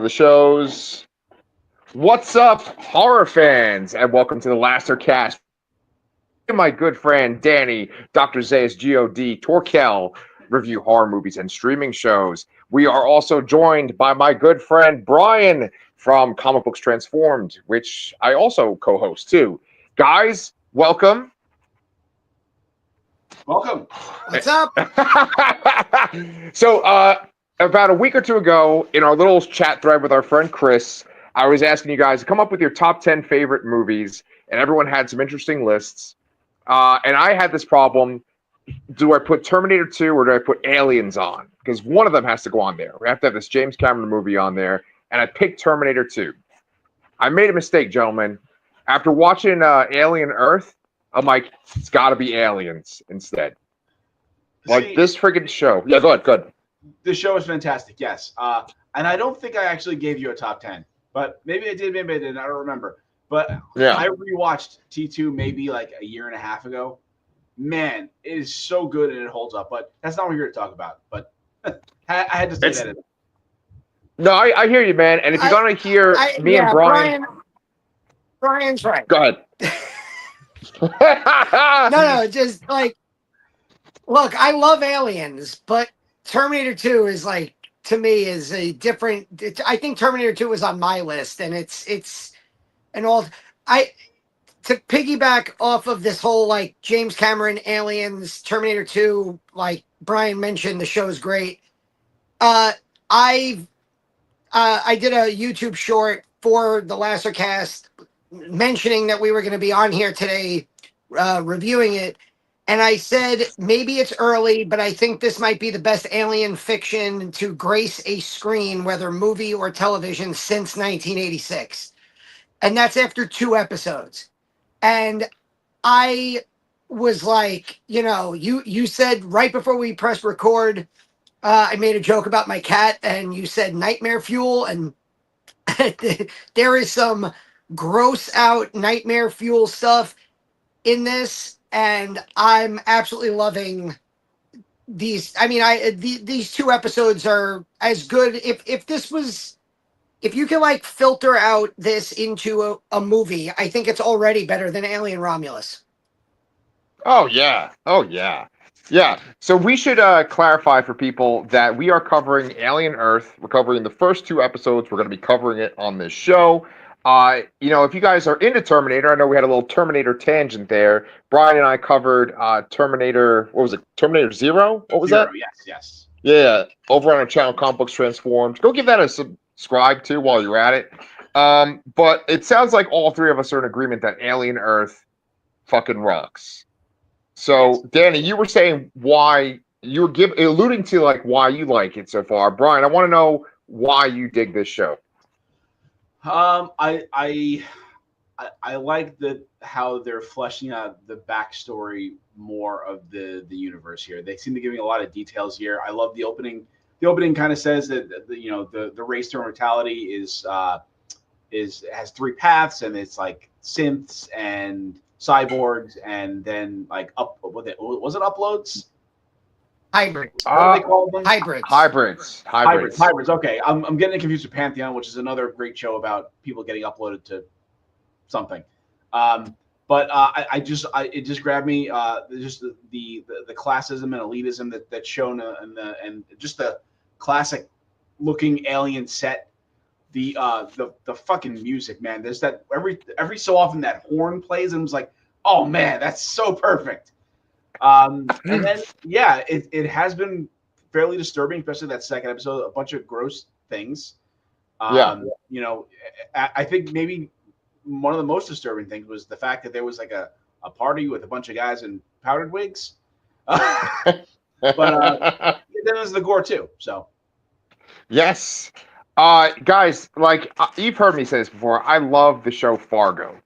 the shows. What's up, horror fans, and welcome to the Laster Cast. My good friend Danny, Dr. Zayas God, Torkel, review horror movies and streaming shows. We are also joined by my good friend Brian from Comic Books Transformed, which I also co-host too. Guys, welcome. Welcome. What's up? So, about a week or two ago, in our little chat thread with our friend Chris, I was asking you guys to come up with your top 10 favorite movies, and everyone had some interesting lists. And I had this problem. Do I put Terminator 2 or do I put Aliens on? Because one of them has to go on there. We have to have this James Cameron movie on there, and I picked Terminator 2. I made a mistake, gentlemen. After watching Alien Earth, I'm like, it's got to be Aliens instead. Like this friggin' show. Yeah, go ahead. The show is fantastic, yes. And I don't think I actually gave you a top 10, but maybe I did, maybe I didn't. I don't remember. But yeah. I rewatched T2 maybe like a year and a half ago. Man, it is so good and it holds up. But that's not what we're here to talk about. But I had to say that. No, I hear you, man. And if you're going to hear me and Brian. Brian's right. Go ahead. No, just like, look, I love Aliens, but Terminator 2 is like, to me, is a different. I think Terminator 2 is on my list, and it's an all. To piggyback off of this whole like James Cameron Aliens, Terminator 2, like Brian mentioned, the show's great. I did a YouTube short for the Laster Cast mentioning that we were going to be on here today reviewing it. And I said, maybe it's early, but I think this might be the best alien fiction to grace a screen, whether movie or television, since 1986. And that's after 2 episodes. And I was like, you said right before we pressed record, I made a joke about my cat, and you said nightmare fuel. And there is some gross out nightmare fuel stuff in this, and I'm absolutely loving these. I mean, these 2 episodes are as good. If you can like filter out this into a movie, I think it's already better than Alien Romulus. Oh yeah. Yeah, so we should clarify for people that we are covering Alien Earth. We're covering the first 2 episodes. We're going to be covering it on this show. If you guys are into Terminator, I know we had a little Terminator tangent there. Brian and I covered Terminator, what was it? Terminator Zero? What was that? Yes. Yeah, over on our channel, Comic Books Transformed. Go give that a subscribe to while you're at it. But it sounds like all 3 of us are in agreement that Alien Earth fucking rocks. So, Danny, you were saying why you were alluding to like why you like it so far. Brian, I want to know why you dig this show. I like how they're fleshing out the backstory more of the universe here. They seem to give me a lot of details here. I love the opening. The opening kind of says that the race to immortality has 3 paths, and it's like synths and cyborgs, and then like was it uploads? Hybrids. What do they call them? Hybrids. Okay, I'm getting confused with Pantheon, which is another great show about people getting uploaded to something. But it just grabbed me. Just the classism and elitism that's shown, and just the classic looking alien set. The fucking music, man. There's that every so often that horn plays, and it's like, oh man, that's so perfect. And then it has been fairly disturbing, especially that second episode. A bunch of gross things. I think maybe one of the most disturbing things was the fact that there was like a party with a bunch of guys in powdered wigs. But then there's the gore too. So yes, guys, like you've heard me say this before. I love the show Fargo.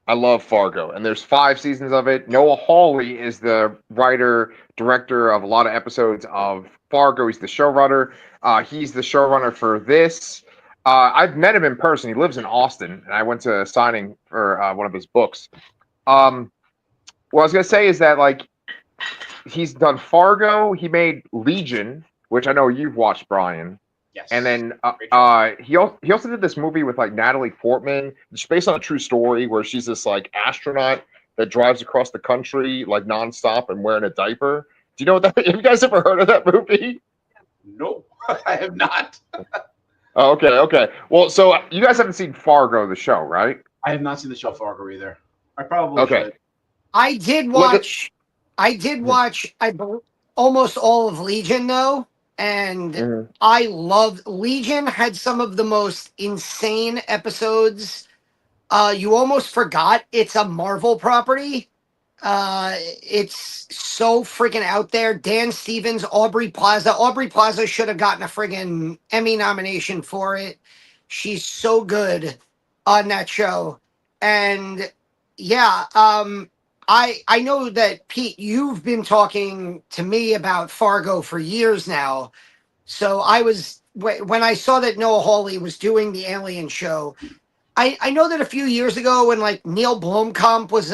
I love Fargo, and there's 5 seasons of it. Noah Hawley is the writer, director of a lot of episodes of Fargo. He's the showrunner. He's the showrunner for this. I've met him in person. He lives in Austin, and I went to a signing for one of his books. What I was going to say is that, like, he's done Fargo. He made Legion, which I know you've watched, Brian. Yes. And then Great choice. he also did this movie with like Natalie Portman. It's based on a true story where she's this like astronaut that drives across the country like nonstop and wearing a diaper. Do you know what that? Have you guys ever heard of that movie? No, I have not. Oh, okay, okay. Well, so you guys haven't seen Fargo, the show, right? I have not seen the show Fargo either. I probably Okay. should. I did Well, watch. I did watch. Almost all of Legion though, and Mhm. I loved Legion. Had some of the most insane episodes. You almost forgot it's a Marvel property. It's so freaking out there. Dan Stevens, Aubrey Plaza. Aubrey Plaza should have gotten a friggin' Emmy nomination for it. She's so good on that show. And yeah, I know that Pete, you've been talking to me about Fargo for years now. So when I saw that Noah Hawley was doing the Alien show, I know that a few years ago when like Neil Blomkamp was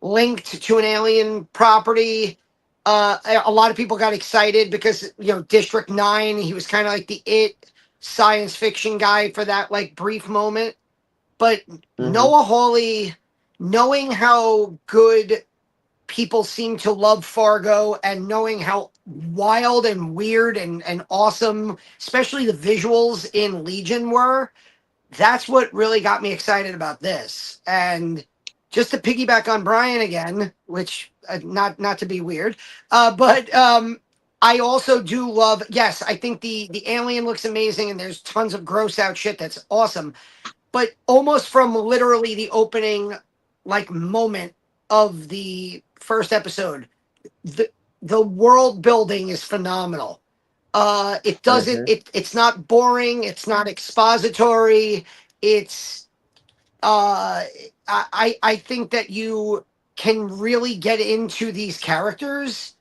linked to an alien property. A lot of people got excited because District 9, he was kind of like the science fiction guy for that like brief moment. But Noah Hawley, knowing how good people seem to love Fargo and knowing how wild and weird and awesome, especially the visuals in Legion were, that's what really got me excited about this. And just to piggyback on Brian again, which not to be weird, but I also do love. Yes, I think the alien looks amazing, and there's tons of gross out shit that's awesome. But almost from literally the opening, like moment of the first episode, the world building is phenomenal. It doesn't. It's not boring. It's not expository. It's I think that you can really get into these characters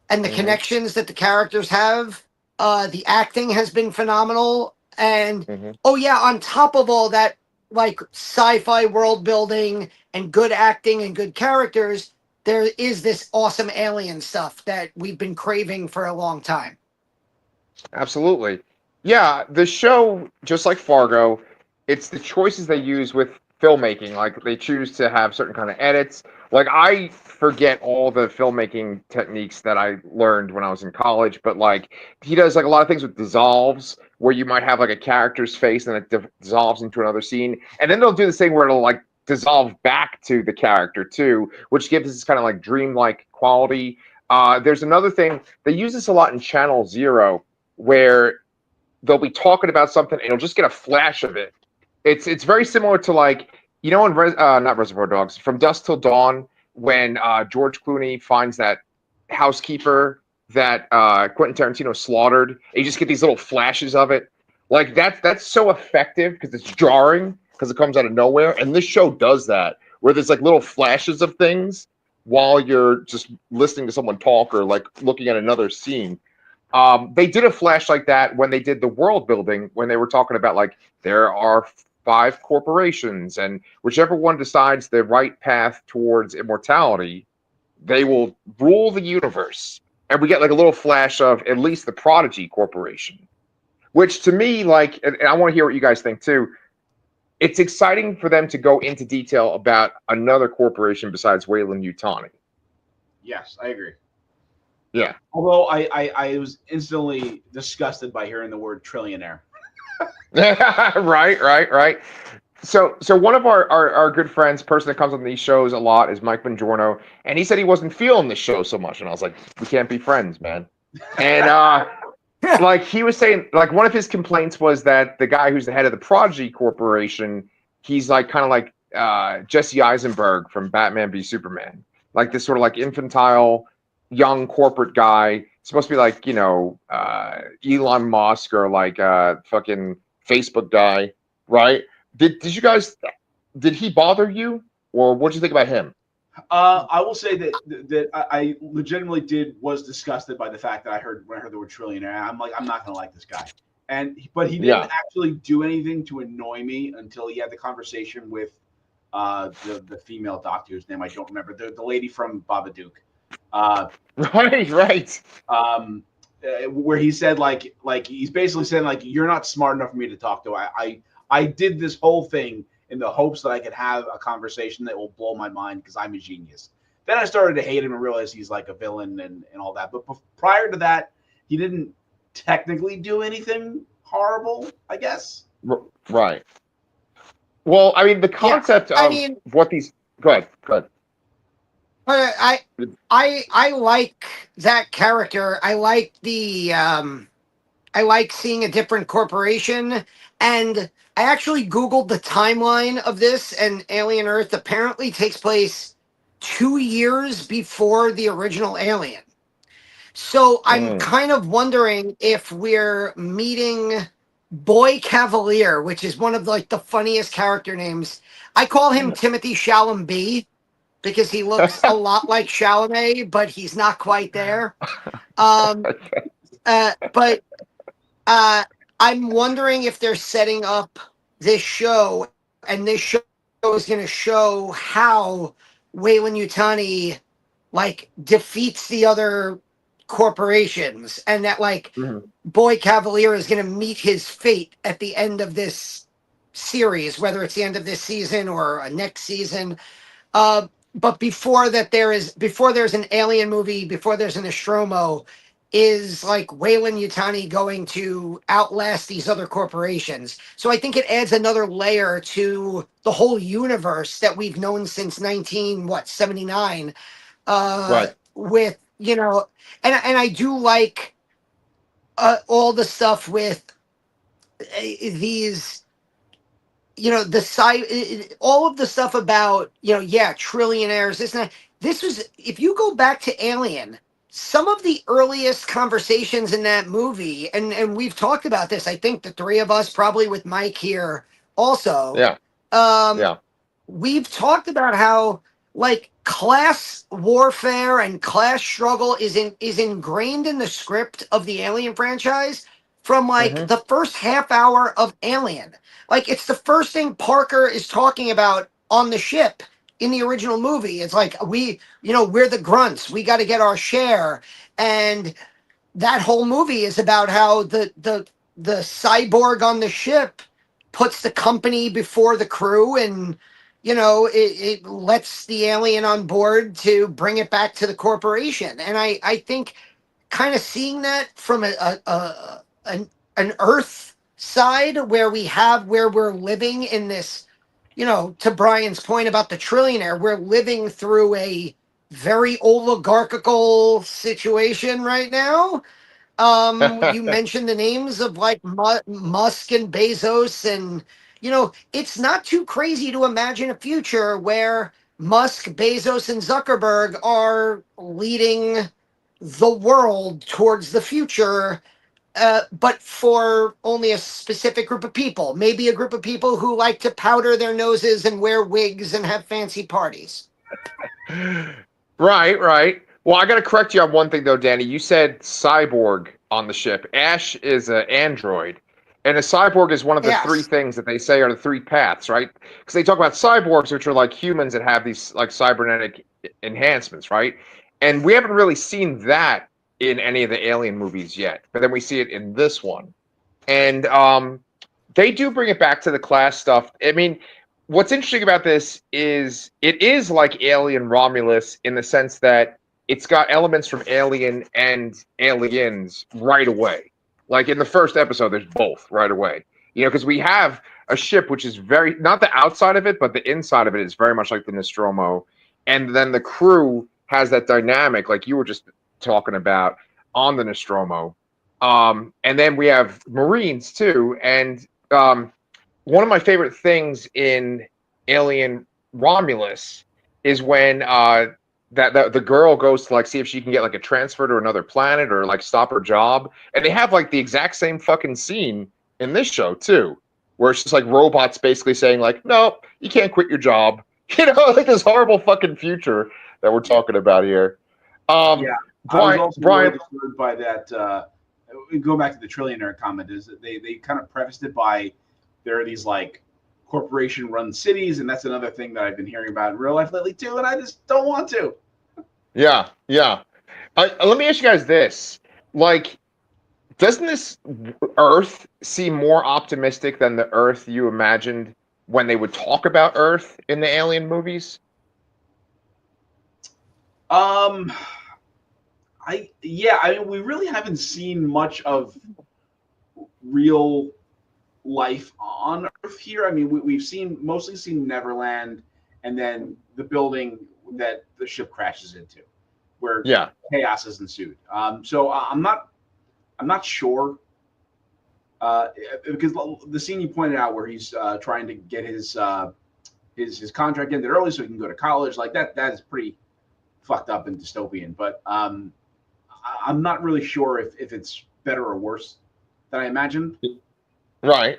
and the connections that the characters have. The acting has been phenomenal, and oh yeah, on top of all that, like sci-fi world building and good acting and good characters, there is this awesome alien stuff that we've been craving for a long time. Absolutely. Yeah, the show, just like Fargo, it's the choices they use with filmmaking. Like they choose to have certain kind of edits. Like I forget all the filmmaking techniques that I learned when I was in college, but like he does like a lot of things with dissolves, where you might have like a character's face and it dissolves into another scene, and then they'll do this thing where it'll like dissolve back to the character too, which gives this kind of like dreamlike quality. There's another thing they use this a lot in Channel Zero where they'll be talking about something and you'll just get a flash of it. It's very similar to like in not Reservoir Dogs, From Dusk Till Dawn, when George Clooney finds that housekeeper that Quentin Tarantino slaughtered. And you just get these little flashes of it. Like that's so effective because it's jarring because it comes out of nowhere. And this show does that where there's like little flashes of things while you're just listening to someone talk or like looking at another scene. They did a flash like that when they did the world building, when they were talking about like there are 5 corporations, and whichever one decides the right path towards immortality, they will rule the universe. And we get like a little flash of at least the Prodigy Corporation, which to me, like, and I want to hear what you guys think too. It's exciting for them to go into detail about another corporation besides Weyland-Yutani. Yes, I agree. Yeah. Although I was instantly disgusted by hearing the word trillionaire. Right. So one of our good friends, person that comes on these shows a lot, is Mike Bongiorno, and he said he wasn't feeling this show so much, and I was like, we can't be friends, man. And like he was saying, like one of his complaints was that the guy who's the head of the Prodigy Corporation, he's like kind of like Jesse Eisenberg from Batman v Superman, like this sort of like infantile young corporate guy, supposed to be like Elon Musk or like fucking Facebook guy, right? Did he bother you, or what did you think about him? I will say that I legitimately was disgusted by the fact that when I heard the word trillionaire. I'm like, I'm not gonna like this guy. But he didn't actually do anything to annoy me until he had the conversation with the female doctor whose name I don't remember, the lady from Babadook. Right. where he said like he's basically saying like you're not smart enough for me to talk to. I did this whole thing in the hopes that I could have a conversation that will blow my mind because I'm a genius. Then I started to hate him and realize he's like a villain and all that. But prior to that, he didn't technically do anything horrible, I guess. Right. Well, I mean, the concept of what these. Go ahead. But I like that character. I like the I like seeing a different corporation, and I actually Googled the timeline of this, and Alien Earth apparently takes place 2 years before the original Alien. So I'm kind of wondering if we're meeting Boy Cavalier, which is one of like the funniest character names. I call him Timothy Chalamet because he looks a lot like Chalamet, but he's not quite there. But I'm wondering if they're setting up this show, and this show is going to show how Weyland-Yutani like defeats the other corporations, and that like Boy Cavalier is going to meet his fate at the end of this series, whether it's the end of this season or a next season. But before there's an Alien movie, before there's an Nostromo, is like Weyland-Yutani going to outlast these other corporations. So I think it adds another layer to the whole universe that we've known since 79. Right. With, you know, and I do like all the stuff with these, you know, the side, all of the stuff about, you know, trillionaires, this and that. This was, if you go back to Alien, some of the earliest conversations in that movie, and we've talked about this, I think the three of us, probably with Mike here also. Yeah. We've talked about how like class warfare and class struggle is ingrained in the script of the Alien franchise from like the first half hour of Alien. Like it's the first thing Parker is talking about on the ship in the original movie. It's like we're the grunts. We got to get our share. And that whole movie is about how the cyborg on the ship puts the company before the crew, and you know it lets the alien on board to bring it back to the corporation. And I think kind of seeing that from an Earth side where we're living in this, you know, to Brian's point about the trillionaire, we're living through a very oligarchical situation right now. You mentioned the names of like Musk and Bezos, and you know, it's not too crazy to imagine a future where Musk, Bezos, and Zuckerberg are leading the world towards the future. But for only a specific group of people, maybe a group of people who like to powder their noses and wear wigs and have fancy parties. Right. Well, I got to correct you on one thing though, Danny. You said cyborg on the ship. Ash is an android, and a cyborg is one of the three things that they say are the three paths, right? Because they talk about cyborgs, which are like humans that have these like cybernetic enhancements, right? And we haven't really seen that in any of the Alien movies yet, but then we see it in this one. And they do bring it back to the class stuff. I mean, what's interesting about this is it is like Alien Romulus in the sense that it's got elements from Alien and Aliens right away. Like in the first episode, there's both right away. You know, because we have a ship which is very, not the outside of it, but the inside of it is very much like the Nostromo. And then the crew has that dynamic, like you were just talking about, on the Nostromo. And then we have Marines too. And one of my favorite things in Alien Romulus is when that the girl goes to like see if she can get like a transfer to another planet or like stop her job. And they have like the exact same fucking scene in this show too, where it's just like robots basically saying like, no, you can't quit your job. You know, like this horrible fucking future that we're talking about here. Yeah. Brian, I was also really disturbed by that. Go back to the trillionaire comment. Is that they kind of prefaced it by there are these like corporation-run cities, and that's another thing that I've been hearing about in real life lately too, and I just don't want to. Yeah. Let me ask you guys this: like, Doesn't this Earth seem more optimistic than the Earth you imagined when they would talk about Earth in the Alien movies? I mean, we really haven't seen much of real life on Earth here. I mean, we've mostly seen Neverland, and then the building that the ship crashes into, where Yeah. chaos has ensued. So I'm not sure, because the scene you pointed out where he's trying to get his contract ended early so he can go to college, like that is pretty fucked up and dystopian. But I'm not really sure if it's better or worse than I imagined. Right.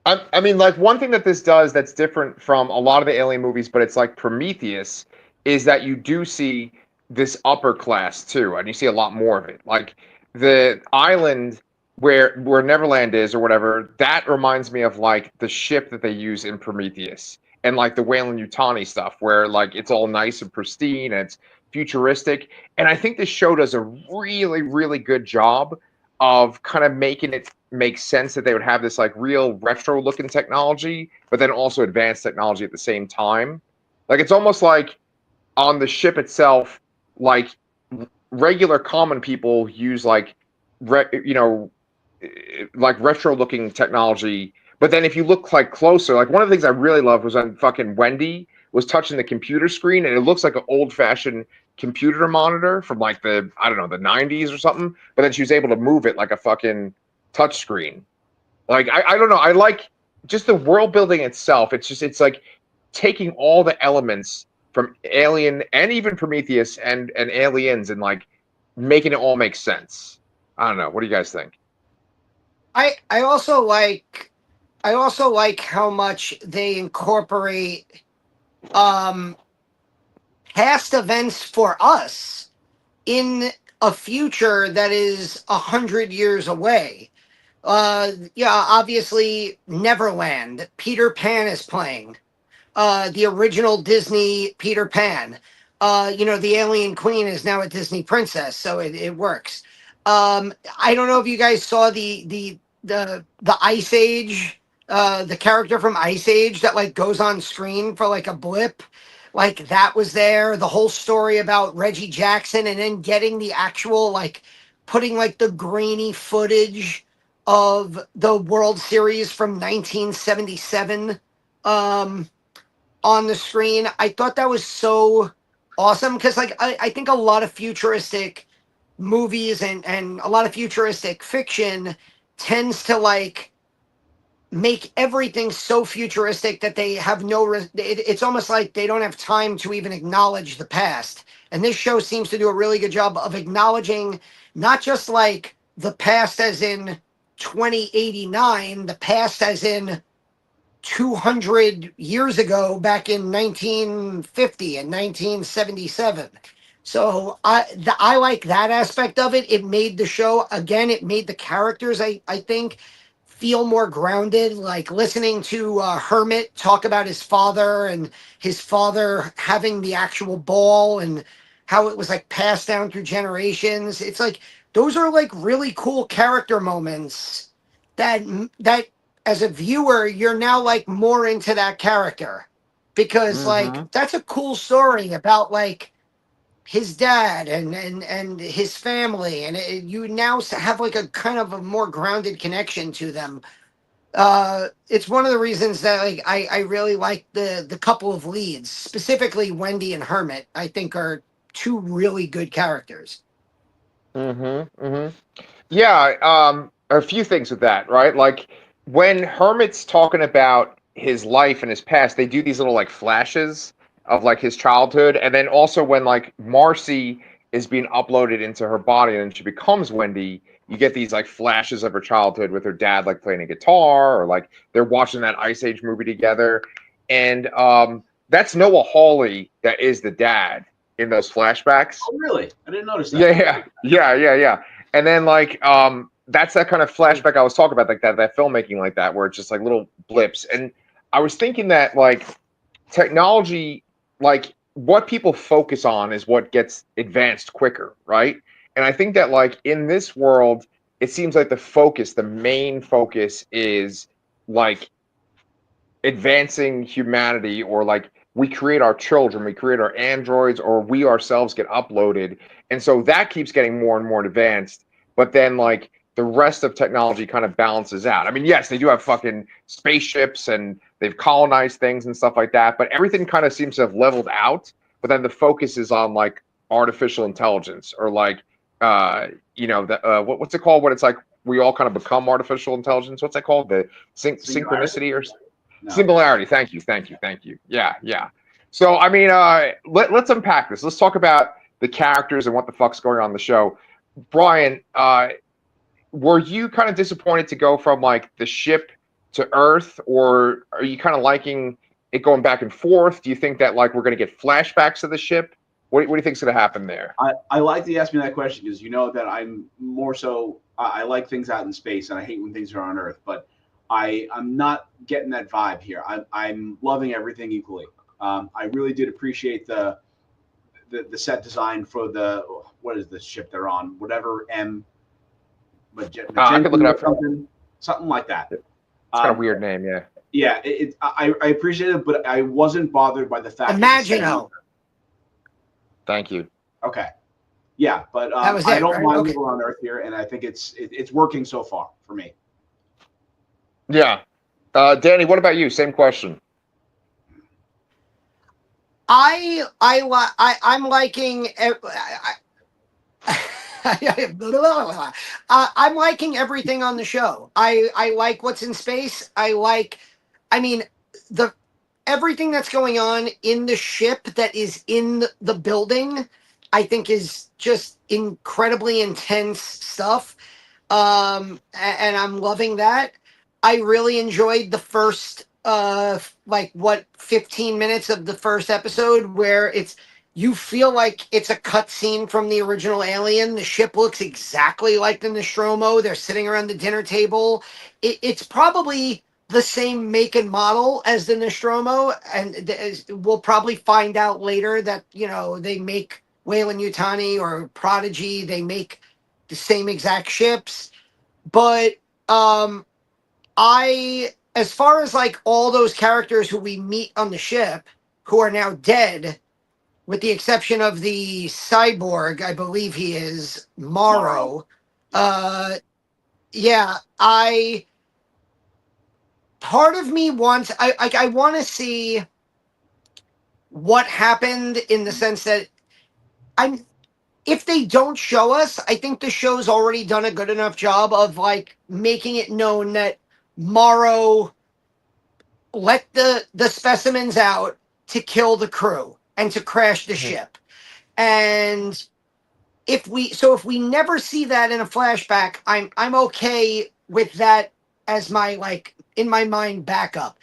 I mean, like one thing that this does that's different from a lot of the Alien movies, but it's like Prometheus, is that you do see this upper class too, and you see a lot more of it. Like the island where Neverland is or whatever, that reminds me of like the ship that they use in Prometheus, and like the Weyland-Yutani stuff, where like it's all nice and pristine and it's futuristic. And I think this show does a really, really good job of kind of making it make sense that they would have this like real retro looking technology, but then also advanced technology at the same time. Like it's almost like on the ship itself, like regular common people use like like retro looking technology. But then if you look like closer, like one of the things I really loved was when fucking Wendy was touching the computer screen, and it looks like an old fashioned computer monitor from like the, I don't know, the 90s or something. But then she was able to move it like a fucking touch screen. Like I don't know. I like just the world building itself. It's like taking all the elements from Alien and even Prometheus and Aliens and like making it all make sense. I don't know. What do you guys think? I also like how much they incorporate past events for us in a future that is 100 years away. Obviously Neverland, Peter Pan is playing. The original Disney Peter Pan. The Alien Queen is now a Disney princess, so it works. I don't know if you guys saw the Ice Age, the character from Ice Age that like goes on screen for like a blip. Like that was there. The whole story about Reggie Jackson and then getting the actual like putting like the grainy footage of the World Series from 1977 on the screen. I thought that was so awesome because like I think a lot of futuristic movies and a lot of futuristic fiction tends to like make everything so futuristic that they have it's almost like they don't have time to even acknowledge the past. And this show seems to do a really good job of acknowledging not just like the past as in 2089, the past as in 200 years ago, back in 1950 and 1977. So I like that aspect of it. It made the show, again, it made the characters, I think, feel more grounded. Like listening to Hermit talk about his father and his father having the actual ball and how it was like passed down through generations. It's like those are like really cool character moments that as a viewer you're now like more into that character because like that's a cool story about like his dad and his family, and you now have like a kind of a more grounded connection to them. It's one of the reasons that like I really like the couple of leads, specifically Wendy and Hermit. I think are two really good characters. Yeah, a few things with that, right? Like when Hermit's talking about his life and his past, they do these little like flashes of like his childhood, and then also when like Marcy is being uploaded into her body and then she becomes Wendy, you get these like flashes of her childhood with her dad like playing a guitar, or like they're watching that Ice Age movie together, and that's Noah Hawley that is the dad in those flashbacks. Oh, really? I didn't notice that. Yeah. And then like that's that kind of flashback I was talking about, like that filmmaking like that, where it's just like little blips. And I was thinking that like technology, like what people focus on is what gets advanced quicker, right? And I think that like in this world, it seems like the main focus is like advancing humanity, or like we create our children, we create our androids, or we ourselves get uploaded. And so that keeps getting more and more advanced. But then like the rest of technology kind of balances out. I mean, yes, they do have fucking spaceships and they've colonized things and stuff like that, but everything kind of seems to have leveled out. But then the focus is on like artificial intelligence, or like what's it called when it's like we all kind of become artificial intelligence? What's that called? The synchronicity or No. Singularity. Thank you. Yeah. So, I mean, let's unpack this. Let's talk about the characters and what the fuck's going on in the show. Brian, were you kind of disappointed to go from like the ship to Earth, or are you kind of liking it going back and forth? Do you think that like we're going to get flashbacks of the ship? What do you think's going to happen there? I like that you asked me that question, because you know that I'm more so I like things out in space and I hate when things are on Earth, but I'm not getting that vibe here. I'm loving everything equally. I really did appreciate the set design for what is the ship they're on? Whatever I could look it up. Something like that. It's got a weird name, yeah. Yeah, I appreciate it, but I wasn't bothered by the fact. Imagino. Thank you. Okay. Yeah, but That was I it, don't right? mind Okay. people on Earth here, and I think it's working so far for me. Yeah. Danny, what about you? Same question. I'm liking. I'm liking everything on the show. I like what's in space. I mean, the everything that's going on in the ship that is in the building, I think is just incredibly intense stuff. And I'm loving that. I really enjoyed the first 15 minutes of the first episode, where you feel like it's a cutscene from the original Alien. The ship looks exactly like the Nostromo. They're sitting around the dinner table. It's probably the same make and model as the Nostromo, and we'll probably find out later that they make Weyland-Yutani or Prodigy. They make the same exact ships, but as far as like all those characters who we meet on the ship who are now dead, with the exception of the cyborg, I believe he is Morrow. Yeah, part of me wants, I want to see what happened, in the sense that if they don't show us, I think the show's already done a good enough job of like making it known that Morrow let the specimens out to kill the crew and to crash the ship. And if we never see that in a flashback, I'm okay with that as my like in my mind backup.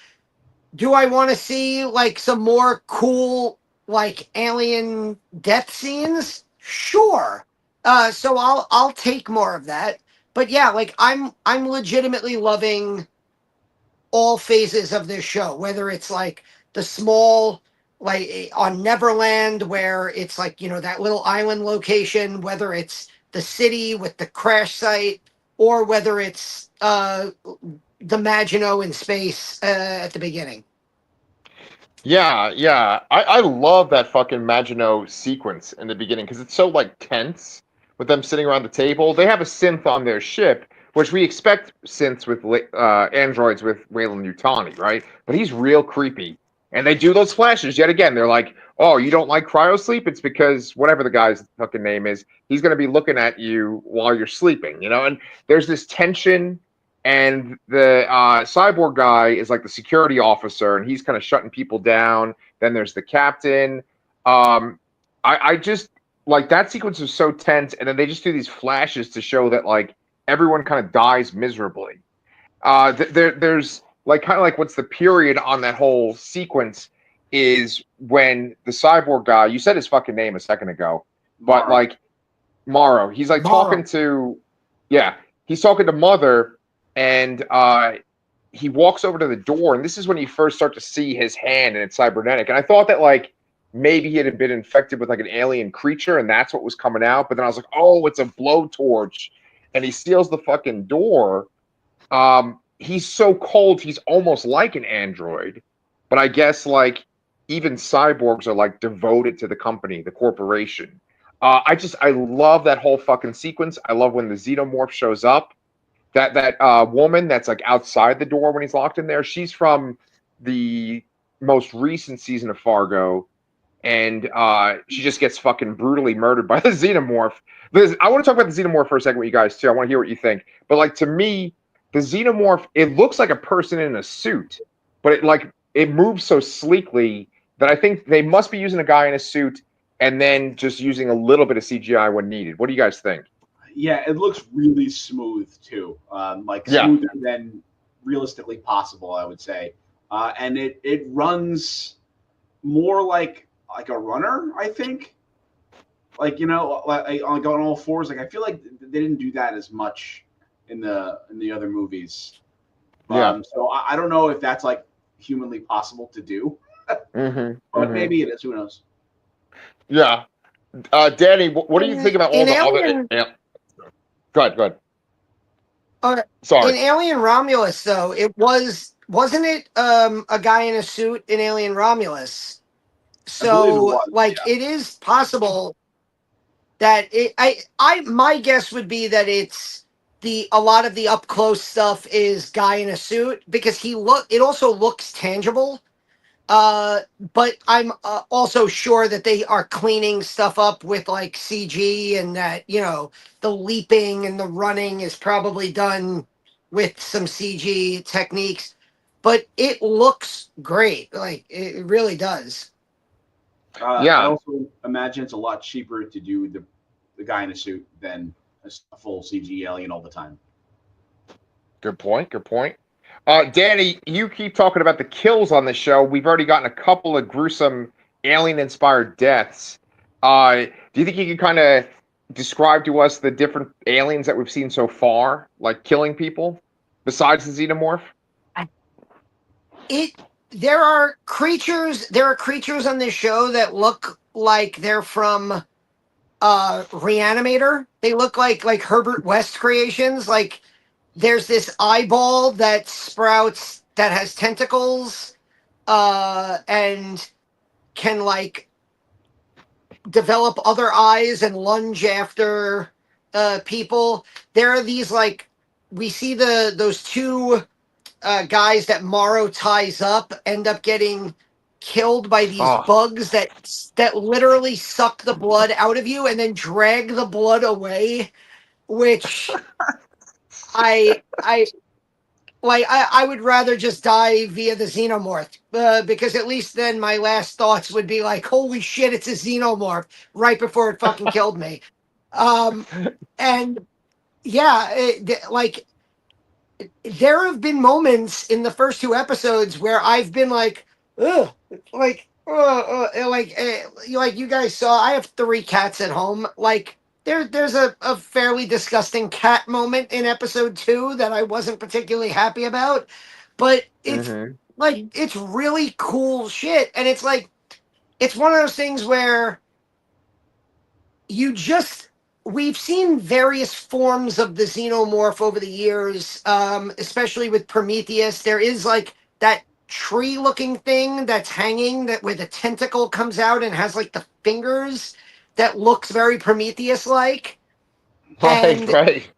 Do I want to see like some more cool like alien death scenes? Sure. So I'll take more of that. But yeah, like I'm legitimately loving all phases of this show, whether it's like the small, like on Neverland, where it's like, that little island location, whether it's the city with the crash site, or whether it's the Maginot in space at the beginning. Yeah. I love that fucking Maginot sequence in the beginning, because it's so like tense with them sitting around the table. They have a synth on their ship, which we expect synths with androids with Weyland-Yutani, right? But he's real creepy. And they do those flashes yet again. They're like, oh, you don't like cryosleep? It's because whatever the guy's fucking name is, he's going to be looking at you while you're sleeping, And there's this tension, and the cyborg guy is like the security officer, and he's kind of shutting people down. Then there's the captain. I just like that sequence is so tense, and then they just do these flashes to show that like everyone kind of dies miserably. There's like kind of like what's the period on that whole sequence is when the cyborg guy, you said his fucking name a second ago, but like Morrow, he's like talking to, he's talking to Mother, and he walks over to the door, and this is when you first start to see his hand, and it's cybernetic. And I thought that like maybe he had been infected with like an alien creature, and that's what was coming out. But then I was like, oh, it's a blowtorch. and he steals the fucking door, he's so cold he's almost like an android. But I guess like even cyborgs are like devoted to the company, the corporation. I love that whole fucking sequence. I love when the xenomorph shows up. That woman that's like outside the door when he's locked in there, she's from the most recent season of Fargo, and she just gets fucking brutally murdered by the xenomorph. I want to talk about the xenomorph for a second with you guys too. I want to hear what you think. But like to me, the xenomorph, it looks like a person in a suit, but it moves so sleekly that I think they must be using a guy in a suit and then just using a little bit of CGI when needed. What do you guys think? Yeah, it looks really smooth too, smoother than realistically possible, I would say. And it runs more like a runner, I think. Like on all fours. Like I feel like they didn't do that as much in the other movies. So I don't know if that's like humanly possible to do, but maybe it is. Who knows? Yeah. Danny, what do you think about all the other? Go ahead. Sorry. In Alien Romulus, though, wasn't it a guy in a suit in Alien Romulus? So it is possible that my guess would be that it's a lot of the up close stuff is guy in a suit because it also looks tangible. But I'm also sure that they are cleaning stuff up with like CG and that, the leaping and the running is probably done with some CG techniques, but it looks great. Like it really does. I also imagine it's a lot cheaper to do the guy in a suit than a full CG alien all the time. Good point. Danny, you keep talking about the kills on the show. We've already gotten a couple of gruesome alien-inspired deaths. Do you think you can kind of describe to us the different aliens that we've seen so far, like killing people, besides the xenomorph? There are creatures on this show that look like they're from Reanimator. They look like Herbert West creations. Like there's this eyeball that sprouts that has tentacles and can like develop other eyes and lunge after people. There are these we see those two guys that Morrow ties up end up getting killed by these bugs that literally suck the blood out of you and then drag the blood away, which I would rather just die via the xenomorph because at least then my last thoughts would be like, holy shit, it's a xenomorph right before it fucking killed me. And yeah, there have been moments in the first two episodes where I've been like, ugh, like you guys saw, I have 3 cats at home. Like there's a fairly disgusting cat moment in episode 2 that I wasn't particularly happy about, but it's it's really cool shit. And it's it's one of those things where we've seen various forms of the xenomorph over the years, especially with Prometheus. There is that tree-looking thing that's hanging where the tentacle comes out and has the fingers that looks very Prometheus-like. Right.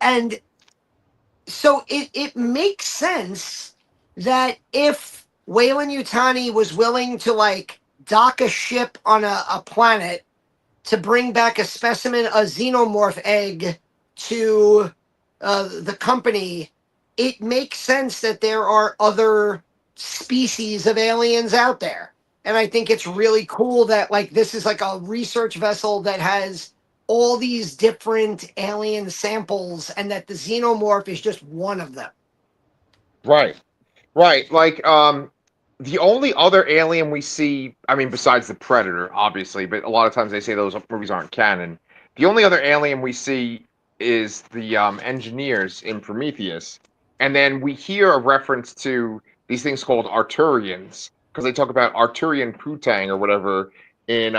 And so it makes sense that if Weyland-Yutani was willing to dock a ship on a planet to bring back a specimen, a xenomorph egg, to the company, it makes sense that there are other species of aliens out there. And I think it's really cool that this is a research vessel that has all these different alien samples and that the xenomorph is just one of them. Right. The only other alien we see, I mean, besides the Predator, obviously, but a lot of times they say those movies aren't canon. The only other alien we see is the engineers in Prometheus. And then we hear a reference to these things called Arturians, because they talk about Arturian Putang or whatever in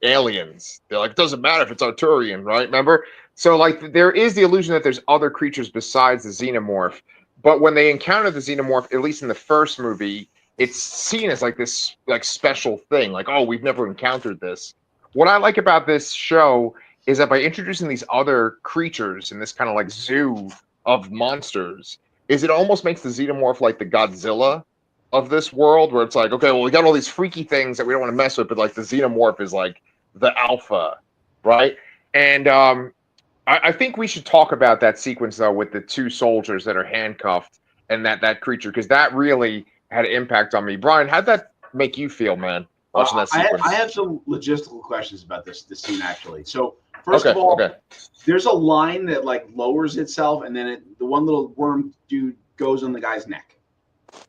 Aliens. They're like, it doesn't matter if it's Arturian, right? Remember? So like there is the illusion that there's other creatures besides the xenomorph. But when they encounter the xenomorph, at least in the first movie, it's seen as like this like special thing. Like, oh, we've never encountered this. What I like about this show is that by introducing these other creatures in this kind of like zoo of monsters, is it almost makes the xenomorph like the Godzilla of this world, where it's like, okay, well, we got all these freaky things that we don't want to mess with, but like the xenomorph is like the alpha, right? And I think we should talk about that sequence though with the two soldiers that are handcuffed and that creature, because that really had an impact on me. Brian, how'd that make you feel, man, watching that sequence? I have some logistical questions about this scene actually. So first of all, there's a line that like lowers itself, and then the one little worm dude goes on the guy's neck.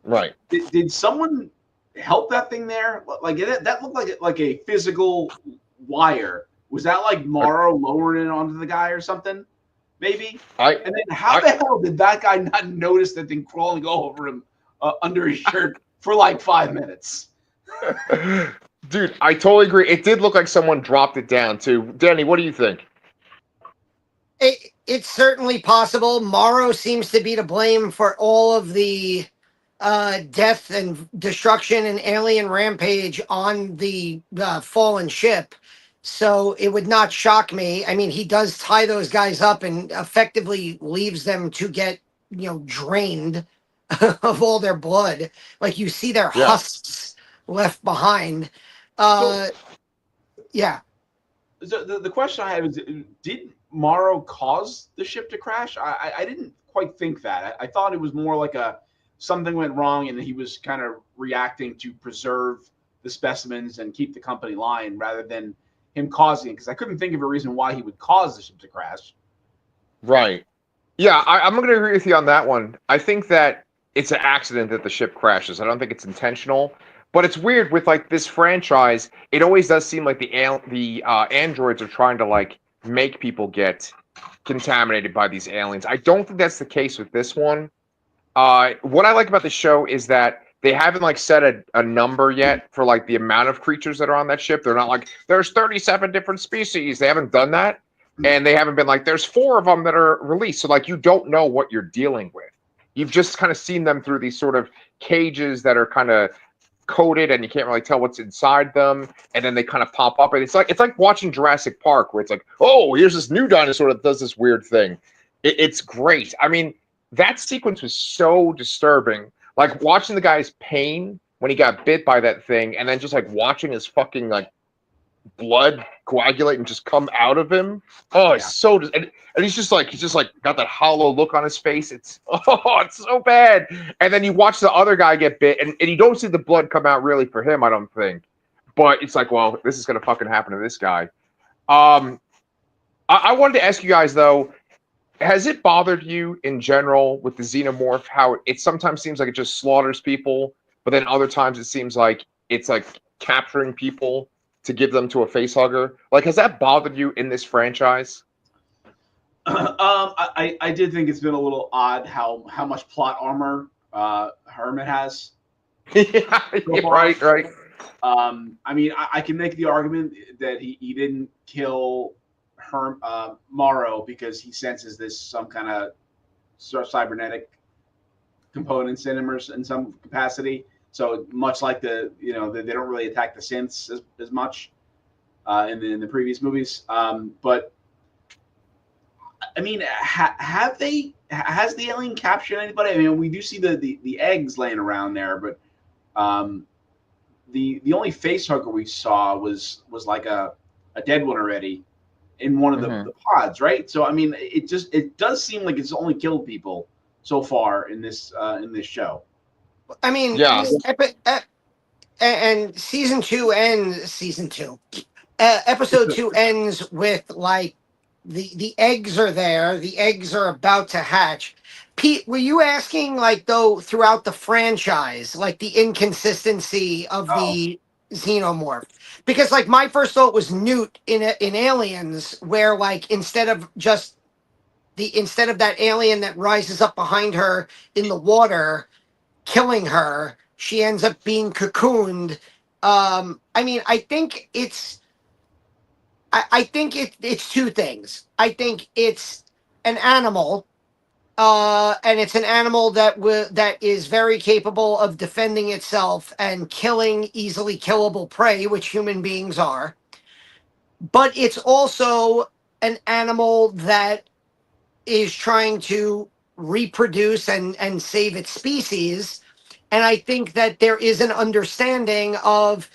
Right. Did someone help that thing there? Like that looked like a physical wire. Was that like Morrow lowering it onto the guy or something? Maybe. And then how the hell did that guy not notice that thing crawling over him under his shirt for like 5 minutes? Dude, I totally agree. It did look like someone dropped it down too. Danny, what do you think? It's certainly possible. Morrow seems to be to blame for all of the death and destruction and alien rampage on the fallen ship. So it would not shock me. I mean, he does tie those guys up and effectively leaves them to get, drained of all their blood. Like you see their husks left behind. Yeah. The question I have is, did Morrow cause the ship to crash? I didn't quite think that. I thought it was more like something went wrong and he was kind of reacting to preserve the specimens and keep the company line rather than him causing it, because I couldn't think of a reason why he would cause the ship to crash. Right. Yeah, I'm going to agree with you on that one. I think that it's an accident that the ship crashes. I don't think it's intentional. But it's weird with like this franchise. It always does seem like the androids are trying to like make people get contaminated by these aliens. I don't think that's the case with this one. What I like about the show is that they haven't like set a number yet for like the amount of creatures that are on that ship. They're not like there's 37 different species. They haven't done that, and they haven't been like there's 4 of them that are released. So like you don't know what you're dealing with. You've just kind of seen them through these sort of cages that are kind of coated, and you can't really tell what's inside them. And then they kind of pop up, and it's like watching Jurassic Park, where it's like, oh, here's this new dinosaur that does this weird thing. It's great. I mean, that sequence was so disturbing. Like watching the guy's pain when he got bit by that thing, and then just like watching his fucking like blood coagulate and just come out of him. Oh, it's so and he's just like got that hollow look on his face. It's so bad. And then you watch the other guy get bit, and you don't see the blood come out really for him, I don't think. But it's like, well, this is gonna fucking happen to this guy. I wanted to ask you guys though, has it bothered you in general with the xenomorph how it sometimes seems like it just slaughters people, but then other times it seems like it's like capturing people to give them to a face hugger? Like, has that bothered you in this franchise? I did think it's been a little odd how much plot armor Herman has. Yeah, right. I mean, I can make the argument that he didn't kill Morrow because he senses some kind of cybernetic components in him or in some capacity. So much like they don't really attack the synths as much in the previous movies. But I mean, has the alien captured anybody? I mean, we do see the eggs laying around there, but the only face hugger we saw was like a dead one already in one of the pods, right? So I mean, it does seem like it's only killed people so far in this show. I mean, yeah. And episode 2 ends with like the eggs are there, the eggs are about to hatch. Pete, were you asking like though throughout the franchise, like the inconsistency of the xenomorph? Because like my first thought was Newt in Aliens, where like instead of that alien that rises up behind her in the water killing her, she ends up being cocooned I mean, I think it's two things. I think it's an animal, and it's an animal that is very capable of defending itself and killing easily killable prey, which human beings are. But it's also an animal that is trying to reproduce and save its species. And I think that there is an understanding of,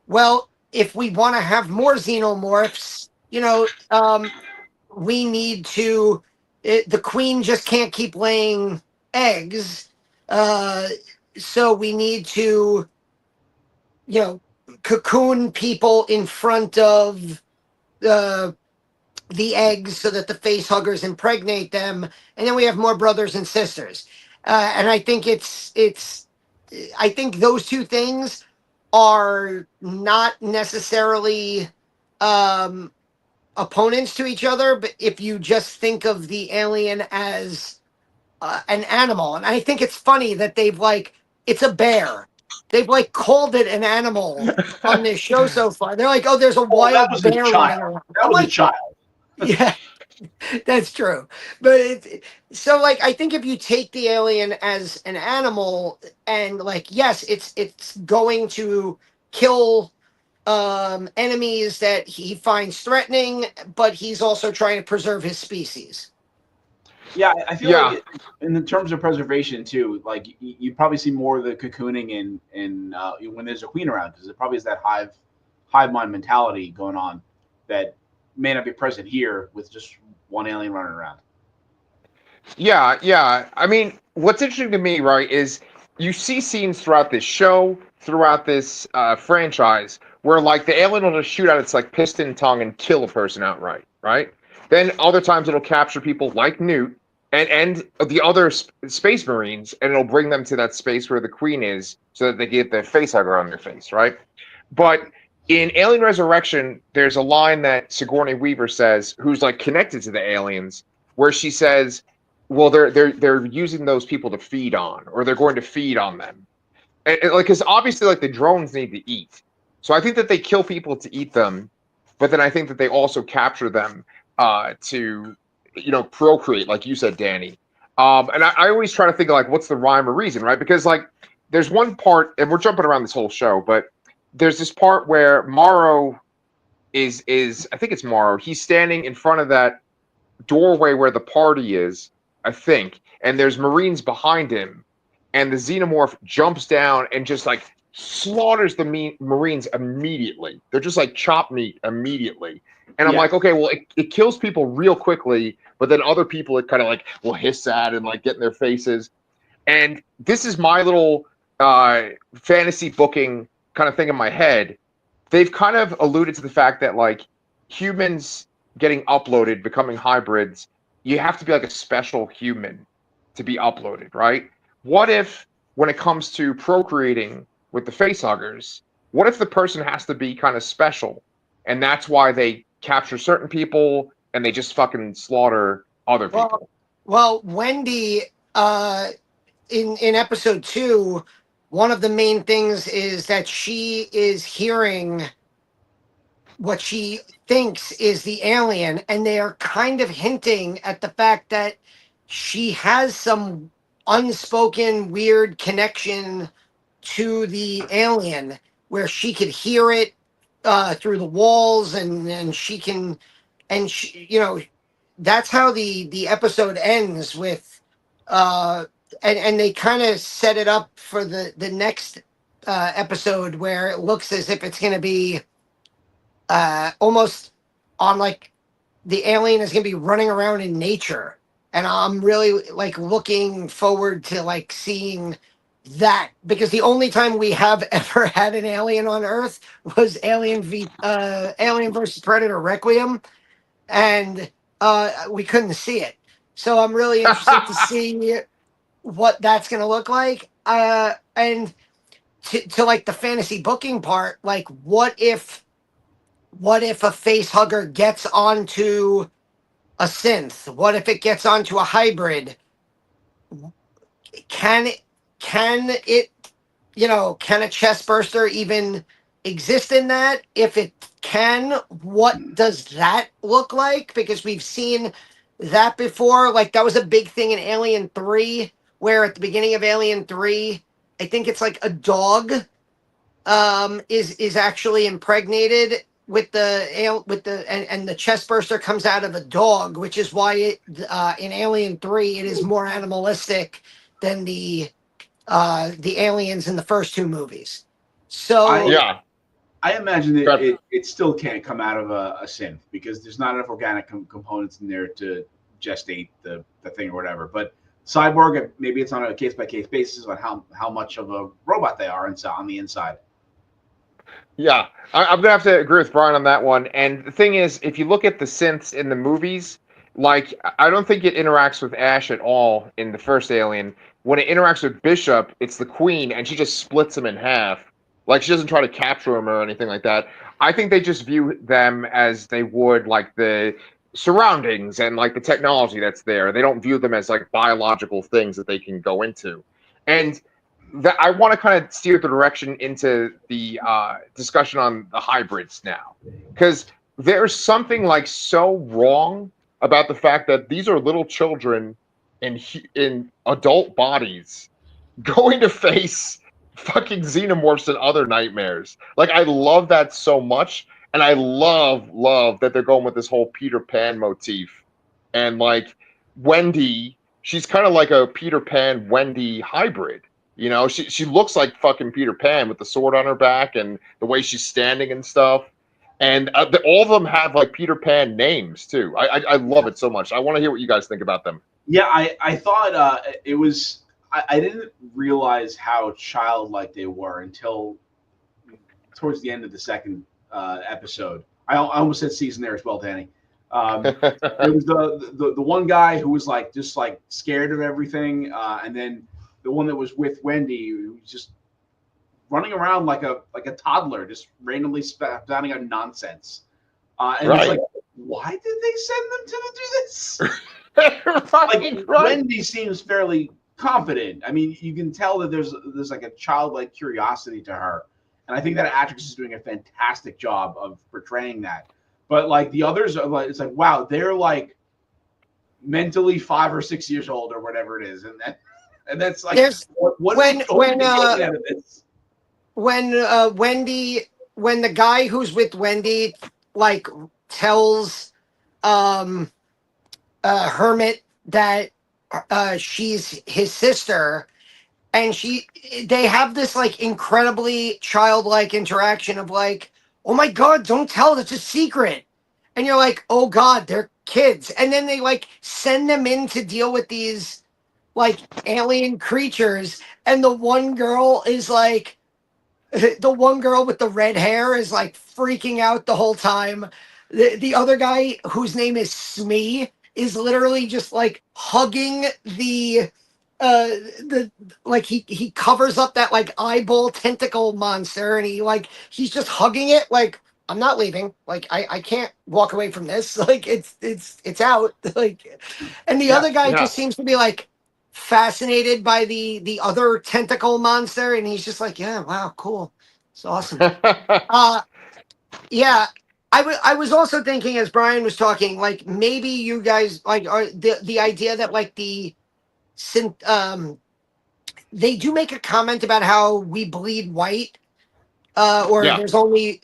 well, if we want to have more xenomorphs, we need to. The queen just can't keep laying eggs, so we need to, cocoon people in front of the eggs so that the face huggers impregnate them, and then we have more brothers and sisters. And I think I think those two things are not necessarily opponents to each other, but if you just think of the alien as an animal, and I think it's funny that it's a bear. They've called it an animal on this show so far. They're like, oh, there's a wild bear running around. That was a child. Yeah, that's true. But so I think if you take the alien as an animal and yes, it's going to kill enemies that he finds threatening, but he's also trying to preserve his species. Yeah, I feel like in the terms of preservation too, you probably see more of the cocooning in when there's a queen around, because it probably is that hive mind mentality going on that may not be present here with just one alien running around. Yeah. I mean, what's interesting to me, right, is you see scenes throughout this show, throughout this franchise, where the alien will just shoot out its piston tongue and kill a person outright, right? Then other times it'll capture people like Newt and the other space marines, and it'll bring them to that space where the queen is, so that they get their face hugger on their face, right? But in Alien Resurrection, there's a line that Sigourney Weaver says, who's connected to the aliens, where she says, well, they're using those people to feed on, or they're going to feed on them, and because obviously the drones need to eat, so I think that they kill people to eat them, but then I think that they also capture them to procreate, like you said, Danny. And I always try to think of what's the rhyme or reason, right? Because there's one part, and we're jumping around this whole show, but there's this part where Morrow is I think it's Morrow. He's standing in front of that doorway where the party is, I think, and there's Marines behind him, and the xenomorph jumps down and just slaughters the Marines immediately. They're just chopped meat immediately. And I'm okay, well, it kills people real quickly, but then other people it kind of will hiss at and get in their faces. And this is my little fantasy booking kind of thing in my head. They've kind of alluded to the fact that humans getting uploaded, becoming hybrids, you have to be a special human to be uploaded, right? What if when it comes to procreating with the facehuggers, what if the person has to be kind of special, and that's why they capture certain people and they just fucking slaughter other people? Well, Wendy, in episode 2, one of the main things is that she is hearing what she thinks is the alien, and they are kind of hinting at the fact that she has some unspoken weird connection to the alien, where she could hear it through the walls, and she can, and she, that's how the episode ends with and they kind of set it up for the next episode, where it looks as if it's going to be almost on the alien is going to be running around in nature, and I'm really looking forward to seeing that, because the only time we have ever had an alien on Earth was Alien versus Predator Requiem, and we couldn't see it. So I'm really interested to see what that's going to look like. And to the fantasy booking part, what if a face hugger gets onto a synth? What if it gets onto a hybrid? Can a chest burster even exist in that? If it can, what does that look like? Because we've seen that before. Like that was a big thing in Alien 3, where at the beginning of Alien 3, I think it's like a dog is actually impregnated with and the chest burster comes out of a dog, which is why in Alien 3 it is more animalistic than the aliens in the first two movies. So Yeah. I imagine that But- it still can't come out of a synth because there's not enough organic components in there to gestate the thing or whatever. But Cyborg, maybe it's on a case by case basis on how much of a robot they are on the inside. Yeah, I'm gonna have to agree with Brian on that one. And the thing is, if you look at the synths in the movies, like I don't think it interacts with Ash at all in the first Alien. When it interacts with Bishop, it's the Queen, and she just splits him in half. Like she doesn't try to capture him or anything like that. I think they just view them as they would like the surroundings and like the technology that's there. They don't view them as like biological things that they can go into. And that I want to kind of steer the direction into the discussion on the hybrids now, because there's something like so wrong about the fact that these are little children in adult bodies going to face fucking xenomorphs and other nightmares. Like I love that so much, and I love that they're going with this whole Peter Pan motif, and like Wendy, she's kind of like a Peter Pan Wendy hybrid. You know, she looks like fucking Peter Pan with the sword on her back and the way she's standing and stuff. And all of them have like Peter Pan names too. I love it so much. I want to hear what you guys think about them. Yeah, I thought it was. I didn't realize how childlike they were until towards the end of the second episode. I almost said season there as well, Danny. It was the one guy who was like just like scared of everything, and then the one that was with Wendy, who was just running around like a toddler, just randomly spouting out nonsense. And Right. it's like, why did they send them to do this? Right. Wendy seems fairly confident. I mean, you can tell that there's like a childlike curiosity to her, and I think that actress is doing a fantastic job of portraying that. But like the others are like, it's like, wow, they're like mentally 5 or 6 years old or whatever it is, and that's like what when Wendy, when the guy who's with Wendy like tells Hermit that she's his sister, and they have this like incredibly childlike interaction of like, oh my god, don't tell, it's a secret. And you're like, oh god, they're kids. And then they like send them in to deal with these like alien creatures, and the one girl is like, the one girl with the red hair is like freaking out the whole time. The other guy, whose name is Smee, is literally just like hugging the like he covers up that like eyeball tentacle monster, and he's just hugging it like, I'm not leaving. Like I can't walk away from this. Like it's out. Like, and the other guy just seems to be like fascinated by the other tentacle monster, and he's just like, yeah, wow, cool, it's awesome. Yeah, I was also thinking as Brian was talking, like maybe you guys like are the idea that like they do make a comment about how we bleed white, or there's only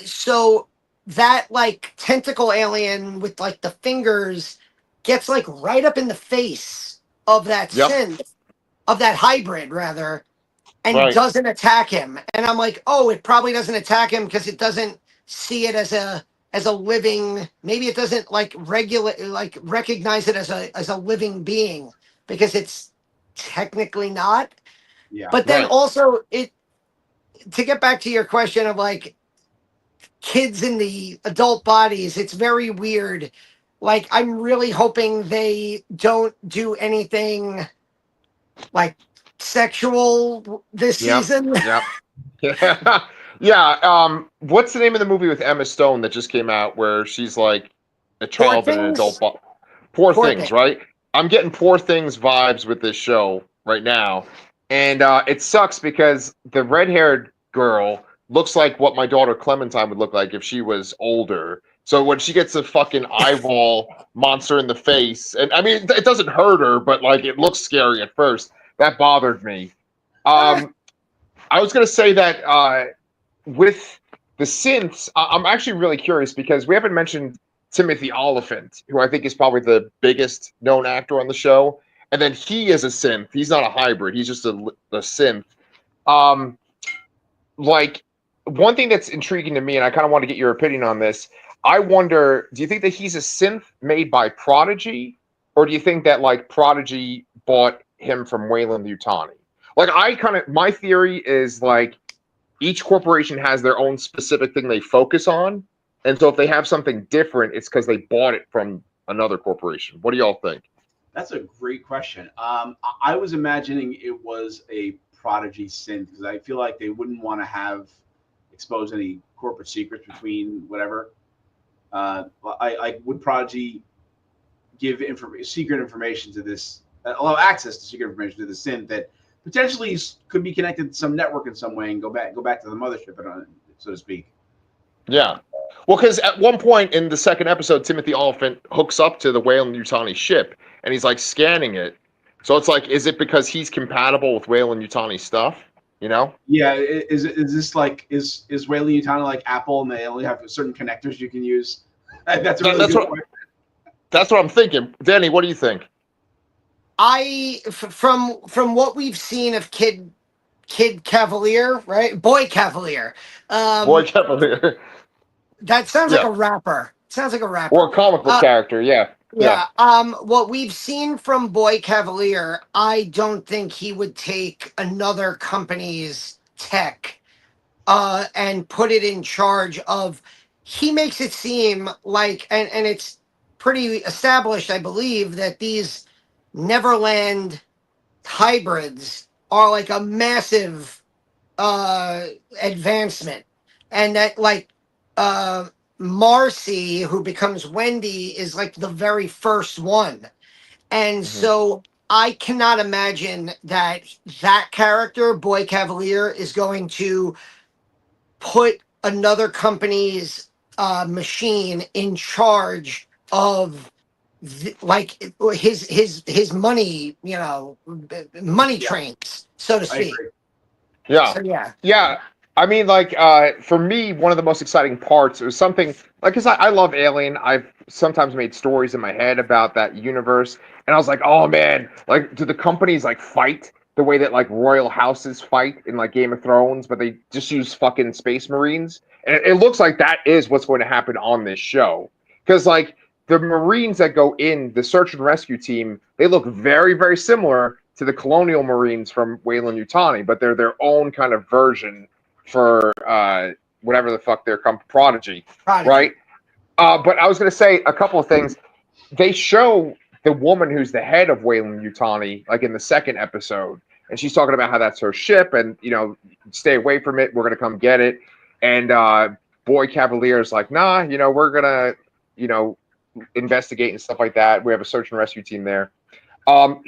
so that like tentacle alien with like the fingers gets like right up in the face of that synth, of that hybrid rather, and doesn't attack him. And I'm like, oh, it probably doesn't attack him because it doesn't see it as a living, maybe it doesn't like recognize it as a living being because it's technically not. Yeah. But then also to get back to your question of like kids in the adult bodies, it's very weird. Like I'm really hoping they don't do anything like sexual this season. Yeah. What's the name of the movie with Emma Stone that just came out where she's like a child in an adult body? Poor Things, right? I'm getting Poor Things vibes with this show right now. And it sucks because the red-haired girl looks like what my daughter Clementine would look like if she was older. So when she gets a fucking eyeball monster in the face, and I mean it doesn't hurt her, but like it looks scary at first. That bothered me. I was gonna say that with the synths, I'm actually really curious because we haven't mentioned Timothy Oliphant, who I think is probably the biggest known actor on the show, and then he is a synth. He's not a hybrid. He's just a synth. Um, like one thing that's intriguing to me, and I kind of want to get your opinion on this. I wonder, do you think that he's a synth made by Prodigy, or do you think that like Prodigy bought him from Wayland Yutani? Like my theory is like each corporation has their own specific thing they focus on, and so if they have something different, it's because they bought it from another corporation. What do y'all think? That's a great question. I was imagining it was a Prodigy synth because I feel like they wouldn't want to have expose any corporate secrets between whatever. I would Prodigy give secret information to this, allow access to secret information to the synth that potentially could be connected to some network in some way and go back to the mothership, so to speak. Yeah. Well, because at one point in the second episode, Timothy Oliphant hooks up to the Wayland Yutani ship, and he's like scanning it. So it's like, is it because he's compatible with Wayland Yutani stuff? You know? Yeah. Is this like is Wayland Yutani like Apple, and they only have certain connectors you can use? That's what I'm thinking. Danny, what do you think? From what we've seen of Kid Cavalier, right? Boy Cavalier. Boy Cavalier. That sounds like a rapper. Sounds like a rapper. Or a comic book character, yeah. Yeah. What we've seen from Boy Cavalier, I don't think he would take another company's tech and put it in charge of. He makes it seem like, and it's pretty established, I believe, that these Neverland hybrids are like a massive advancement, and that like Marcy, who becomes Wendy, is like the very first one. And so I cannot imagine that character, Boy Cavalier, is going to put another company's machine in charge of like his money, money trains, so to speak. Yeah. So, yeah. Yeah. I mean, like, for me, one of the most exciting parts was something like, because I love Alien. I've sometimes made stories in my head about that universe, and I was like, oh man, like, do the companies like fight the way that like royal houses fight in like Game of Thrones, but they just use fucking space marines? And it looks like that is what's going to happen on this show, because like the Marines that go in the search and rescue team, they look very, very similar to the Colonial Marines from Wayland Yutani, but they're their own kind of version for whatever the fuck they're called, Prodigy, right? But I was going to say a couple of things. They show the woman who's the head of Wayland Yutani, like in the second episode, and she's talking about how that's her ship, and stay away from it. We're going to come get it. And Boy Cavalier is like, nah, we're gonna, investigate and stuff like that. We have a search and rescue team there.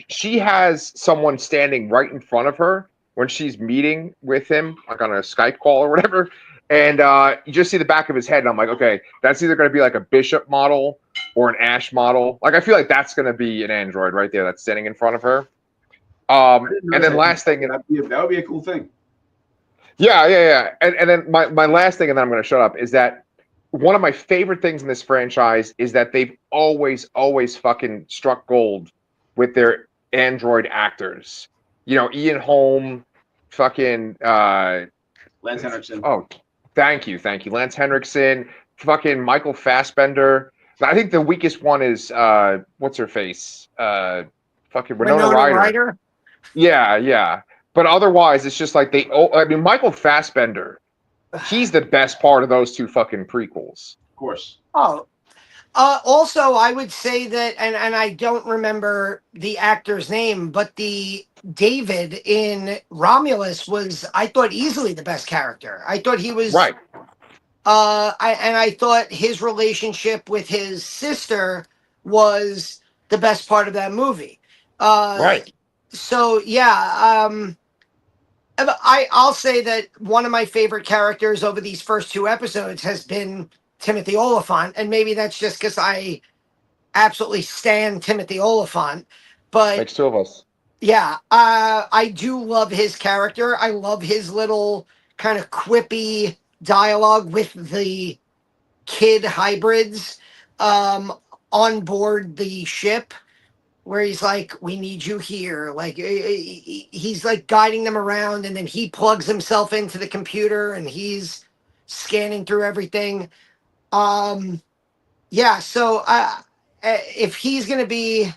She has someone standing right in front of her when she's meeting with him, like on a Skype call or whatever, and you just see the back of his head, and I'm like, okay, that's either going to be like a Bishop model or an Ash model. Like, I feel like that's going to be an android right there that's standing in front of her. And then last thing, that would be a cool thing. Yeah. And then my last thing, and then I'm going to shut up, is that one of my favorite things in this franchise is that they've always fucking struck gold with their android actors. Ian Holm, fucking Lance Henriksen. Oh, thank you. Lance Henriksen, fucking Michael Fassbender. I think the weakest one is what's her face? Fucking Winona Ryder. Yeah. But otherwise, it's just like Michael Fassbender, he's the best part of those two fucking prequels. Of course. Oh. Also, I would say that, and I don't remember the actor's name, but the David in Romulus was, I thought, easily the best character. I thought he was right. I thought his relationship with his sister was the best part of that movie. Right. So yeah, I'll say that one of my favorite characters over these first two episodes has been Timothy Oliphant, and maybe that's just because I absolutely stan Timothy Oliphant. But Makes two of us. yeah, I do love his character. I love his little kind of quippy dialogue with the kid hybrids um, on board the ship, where he's like, "We need you here." Like he's like guiding them around, and then he plugs himself into the computer, and he's scanning through everything. Um, yeah, so if he's gonna be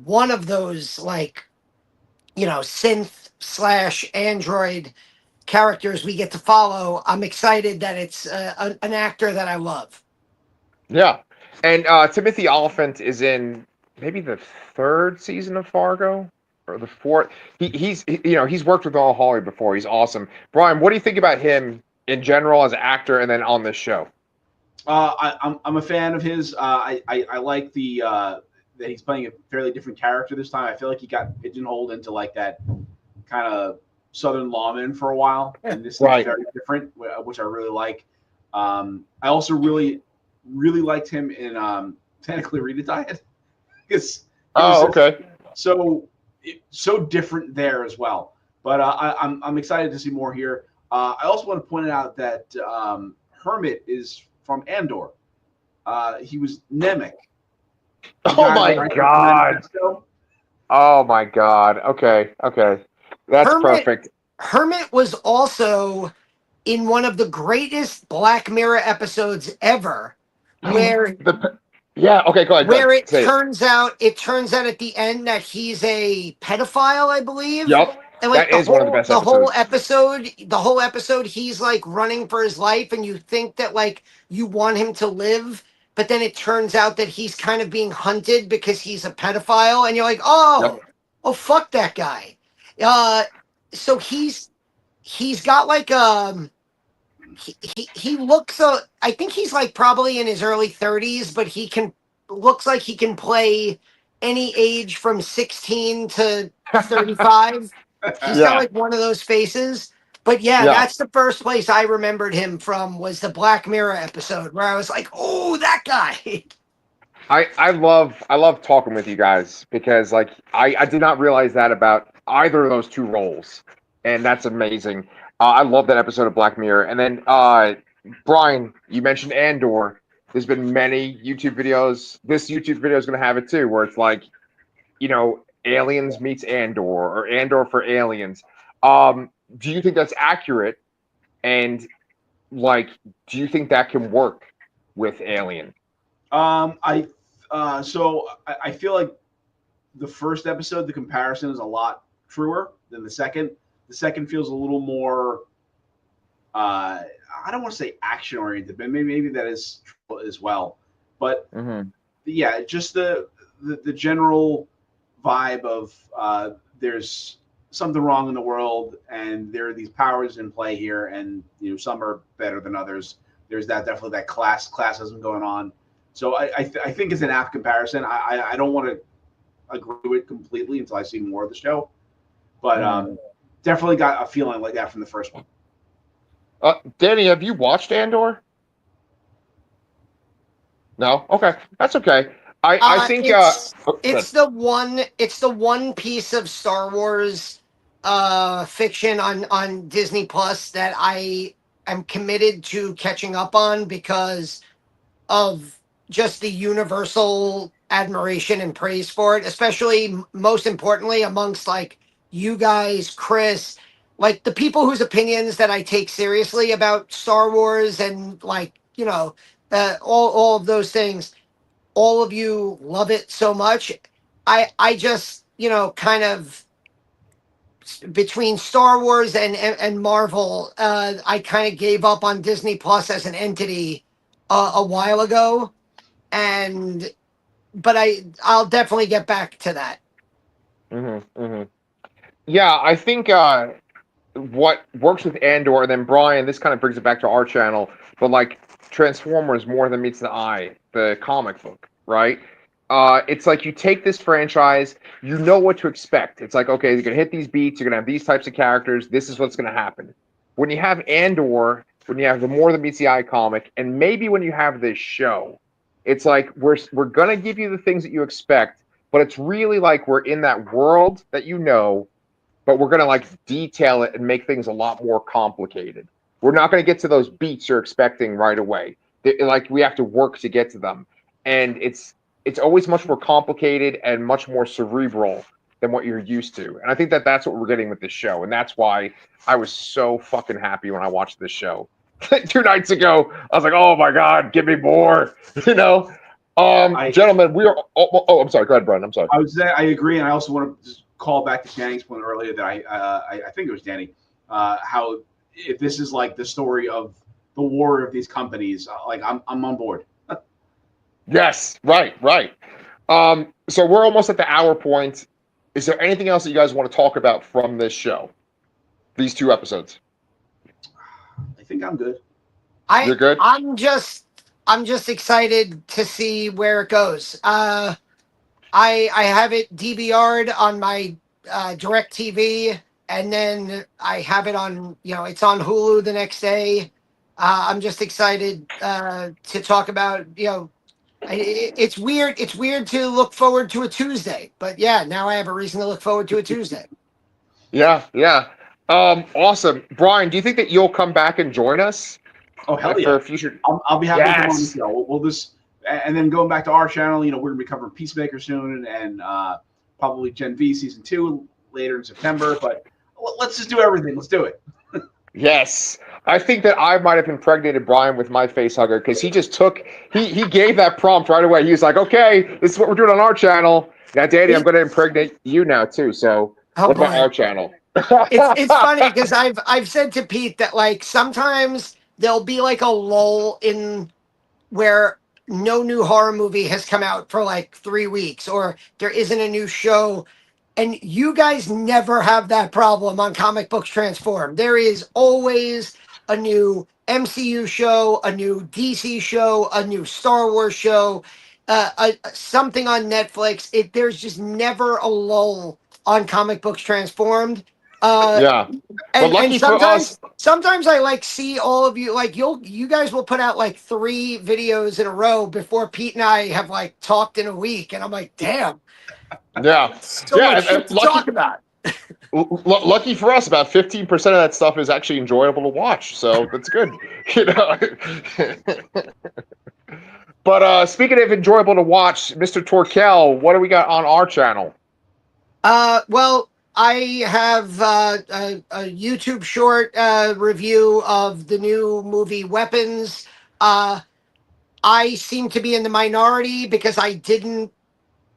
one of those like synth slash android characters we get to follow, I'm excited that it's an actor that I love. Yeah. And Timothy Oliphant is in maybe the third season of Fargo or the fourth. He's worked with Noah Hawley before. He's awesome. Brian, what do you think about him in general as an actor and then on this show? I'm a fan of his. I like that he's playing a fairly different character this time. I feel like he got pigeonholed into like that kind of Southern lawman for a while, and this is very different, which I really like. I also really liked him in Santa Clarita Diet. Okay. So different there as well. But I'm excited to see more here. I also want to point out that Hermit is from Andor. He was Nemec. Oh my god. Oh my god. Okay. That's perfect. Hermit was also in one of the greatest Black Mirror episodes ever, where yeah, okay, go ahead. Where it turns out at the end that he's a pedophile, I believe. Yep. And like that is one of the best episodes. The whole episode, he's like running for his life, and you think that like you want him to live, but then it turns out that he's kind of being hunted because he's a pedophile, and you're like, oh fuck that guy. So he's got like he looks I think he's like probably in his early 30s, but looks like he can play any age from 16 to 35. He's got like one of those faces. But that's the first place I remembered him from, was the Black Mirror episode where I was like, oh, that guy. I love talking with you guys because like I did not realize that about either of those two roles, and that's amazing. I love that episode of Black Mirror. And then Brian, you mentioned Andor. There's been many YouTube videos. This YouTube video is going to have it too, where it's like, Aliens meets Andor, or Andor for Aliens. Do you think that's accurate? And like, do you think that can work with Alien? I feel like the first episode, the comparison is a lot truer than the second. The second feels a little more, I don't want to say action oriented, but maybe that is true as well. But yeah, just the general vibe of there's something wrong in the world, and there are these powers in play here, and some are better than others. There's definitely that classism going on. So I think it's an apt comparison. I don't want to agree with it completely until I see more of the show, but definitely got a feeling like that from the first one. Danny, have you watched Andor? No? Okay. That's okay. I think it's the one piece of Star Wars fiction on Disney Plus that I am committed to catching up on because of just the universal admiration and praise for it, especially most importantly amongst like you guys, Chris, like the people whose opinions that I take seriously about Star Wars and like, all of those things. All of you love it so much. I just, kind of between Star Wars and Marvel, I kind of gave up on Disney Plus as an entity a while ago. But I'll definitely get back to that. Yeah, I think what works with Andor, and then Brian, this kind of brings it back to our channel, but like Transformers More Than Meets the Eye, the comic book, right? it's like you take this franchise, you know what to expect. It's like, okay, you're gonna hit these beats, you're gonna have these types of characters, this is what's gonna happen. When you have Andor, when you have the More Than Meets the Eye comic, and maybe when you have this show, it's like we're gonna give you the things that you expect, but it's really like we're in that world that you know, but we're gonna like detail it and make things a lot more complicated. We're not gonna get to those beats you're expecting right away. Like we have to work to get to them, and it's always much more complicated and much more cerebral than what you're used to. And I think that that's what we're getting with this show, and that's why I was so fucking happy when I watched this show 2 nights ago. I was like, "Oh my god, give me more!" You know, gentlemen, we are. I'm sorry. Go ahead, Brian. I'm sorry. I agree, and I also want to just call back to Danny's point earlier that I think it was Danny, how if this is like the story of the war of these companies, like I'm on board. Yes, right. So we're almost at the hour point. Is there anything else that you guys want to talk about from this show? These 2 episodes. I think I'm good. You're good? I'm just excited to see where it goes. I have it DVR'd on my DirecTV, and then I have it on, it's on Hulu the next day. I'm just excited to talk about, it's weird. It's weird to look forward to a Tuesday, but yeah, now I have a reason to look forward to a Tuesday. Yeah. Awesome. Brian, do you think that you'll come back and join us? Oh, hell yeah. For a future... I'll be happy to come on the show. We'll just, and then going back to our channel, we're going to be covering Peacemaker soon, and probably Gen V Season 2 later in September, but let's just do everything. Let's do it. Yes. I think that I might have impregnated Brian with my face hugger because he just he gave that prompt right away. He was like, okay, this is what we're doing on our channel. Now, Danny, I'm going to impregnate you now too. So what about our channel? It's funny because I've said to Pete that like sometimes there'll be like a lull in where no new horror movie has come out for like 3 weeks, or there isn't a new show. And you guys never have that problem on Comic Books Transformed. There is always a new MCU show, a new DC show, a new Star Wars show, something on Netflix. There's just never a lull on Comic Books Transformed. Yeah. And sometimes I like see all of you, like you guys will put out like 3 videos in a row before Pete and I have like talked in a week. And I'm like, damn. Yeah. So much shit to talk about. Lucky for us, about 15% of that stuff is actually enjoyable to watch. So that's good. But speaking of enjoyable to watch, Mr. Torkel, what do we got on our channel? Well, I have a YouTube short review of the new movie Weapons. I seem to be in the minority because I didn't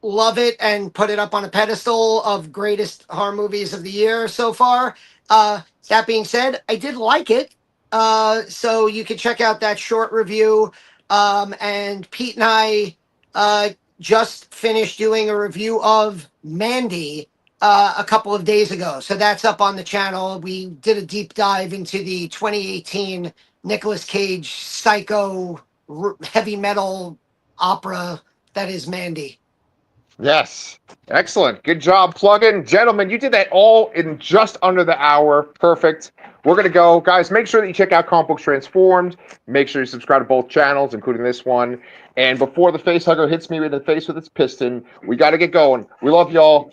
love it and put it up on a pedestal of greatest horror movies of the year so far. That being said, I did like it. So you can check out that short review. And Pete and I just finished doing a review of Mandy a couple of days ago. So that's up on the channel. We did a deep dive into the 2018 Nicolas Cage psycho heavy metal opera that is Mandy. Yes. Excellent. Good job plugging. Gentlemen, you did that all in just under the hour. Perfect. We're going to go. Guys, make sure that you check out Comic Books Transformed. Make sure you subscribe to both channels, including this one. And before the face hugger hits me in the face with its piston, we got to get going. We love y'all.